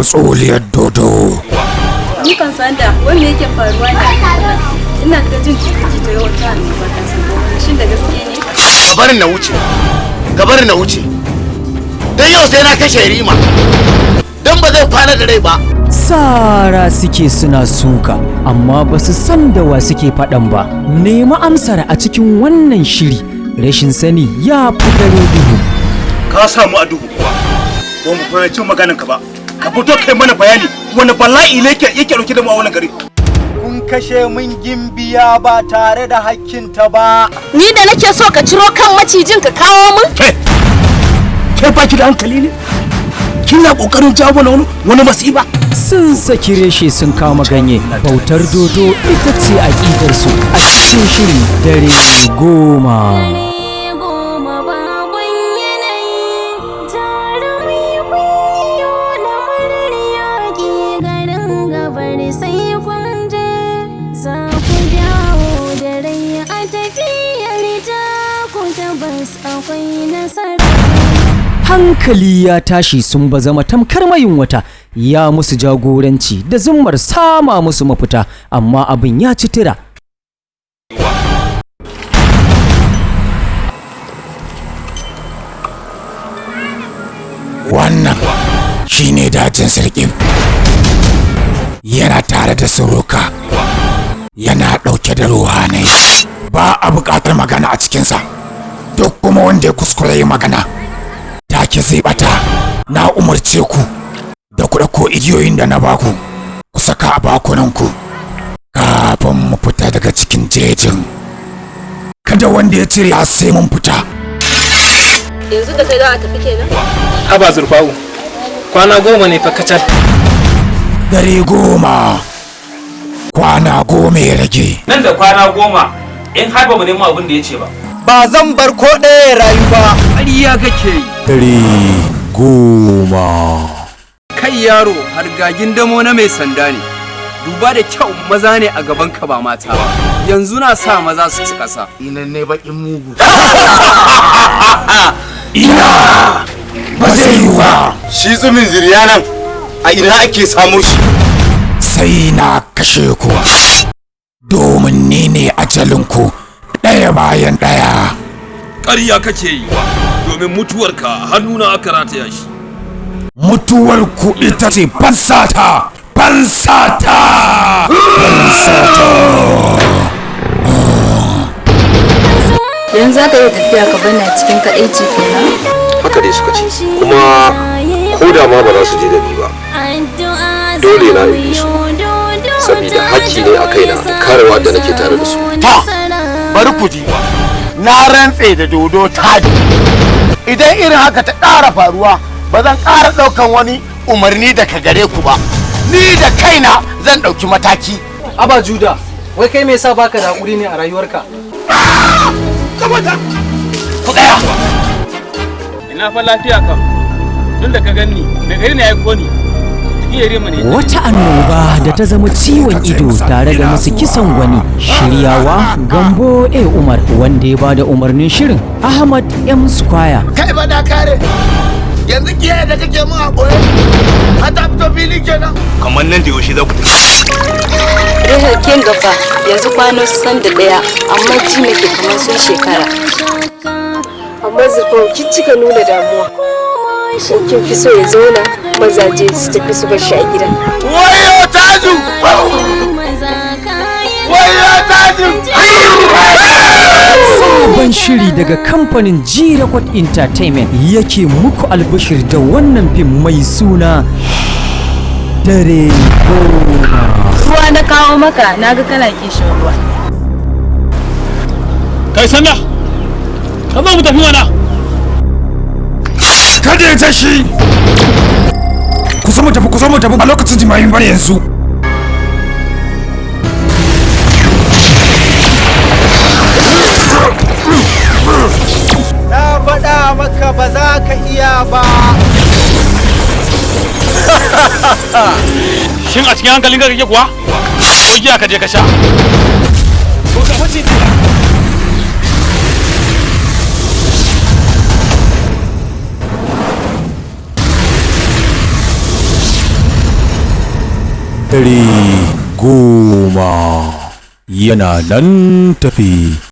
tsoliyar dodo. Ni kan san da wanda yake faruwa ne. Ina ta jin jita yawan ta ne ba ta san shin da gaske ne. Gabarin na wuce. Dan yau sai na kashe Rima. Dan ba zai kwana da rai ba. Sara suke suna suka amma ba su san da wa suke faɗan ba. Nemi amsar a cikin wannan shiri. Rashin sani ya fi dare duhu. Ka samu a duhu kuwa. Ba mu fahimci maganar ka ba. Ka fito kai mana bayani wani bala'i ne yake dauke da mu a wannan gari. Kun kashe min gimbiya ba tare da hakkinta ba. Ni da nake so ka ciro kan macijin ka kawo min? Ke baki da hankali ne? Kina kokarin jawo mana wani masifa? Sun saki reshe sun kama ganye. Bautar dodo ita ce aƙidarsu a cikin shirin dare goma. Hankali ya tashi sun bazama tamkar mayunwata ya musu jagoranci da zummar sama musu mafita amma abin ya ci tira. Wannan shine dajin sirkin. Yana tare da suruka. Yana ɗauke da ruhanai. Ba a buƙatar magana a cikinsa. Duk kuma wanda ya kuskure yi magana take zai bata. Na umarce ku da ku ɗauko igiyoyin da na baku ku saka a bakunanku kafin mu fita daga cikin jejin. Kada wanda ya cire har sai mun fita. Yanzu da kai za a tafi kenan? Haba Zurfa'u, kwana 10 ne fa kacal. Dare 10, kwana 10 ya rage. Nan da kwana 10 in har ba mu nemi abin da ya ce ba. Ba zan bar ko ɗaya rayu ba. Ƙarya kake yi. Dare 10. Kai yaro hargagin damo na mai sanda ne. Duba da kyau maza ne a gaban ka ba mata ba. Yanzu na sa maza su ci ƙasa. Inan ne bakin mugu. Ina ba zai yi ba. Shi tsumin ziryanan a ina ake samu shi? Sai na kashe ku. Domin ni ne ajalinku ɗaya bayan ɗaya. Ƙarya kake yi, domin mutuwarka hannuna aka rataya shi. Mutuwarku ita ce fansata! Fansata! Yanzu za ka iya tafiya ka bani a cikin kaɗaici kenan? Haka dai suka ce, kuma ko da ma ba za su je da ni ba. Dole na yi su, saboda haƙƙi ne a kaina karewa da nake tare da su. Ta, bari ku ji. Na rantse da dodo tadi. Idan irin haka ta ƙara faruwa, ba zan ƙara ɗaukan wani umarni daga gare ku ba. Ni da kaina zan ɗauki mataki. Aba Juda, wai kai me yasa baka da hakuri ne a rayuwarka? Ku tsaya. Ina fa lafiya kam. Tun da ka ganni, da gari ne ya aiko ni. Wata annoba da ta zama ciwon ido tare da musu kisan gwani. Shiryawa Gambo A. Umar wanda ya bada umarnin shirin Ahmad M. Squire. Kai ba da kare. Yanzu kiyaye da kake mun a boye. Har ta fito fili kenan. Kamar nan da yaushe za ku tafi. Kin gaba yanzu kwano 61 amma ji nake kamar sun shekara. Amma Zurfa'u kin cika nuna damuwa. Shin kin fi so ya zauna mazaje su tafi su bar shi a gida? Wayo Taju! Wayo Taju! Sabon shiri daga kamfanin G Record Entertainment yake muku albashir da wannan fim mai suna Dare 10. Ruwa na kawo maka, naga kana kishin ruwa. Kai sanda! Ka zo mu tafi mana! Kada ya tashi! Ku zo mu tafi a lokacin jima'i bane yanzu. Na faɗa maka ba za ka iya ba. Shin a cikin hankalin ka kake kuwa? Ko giya ka je ka sha? Ko ka wace ta? 10 yana nan tafi.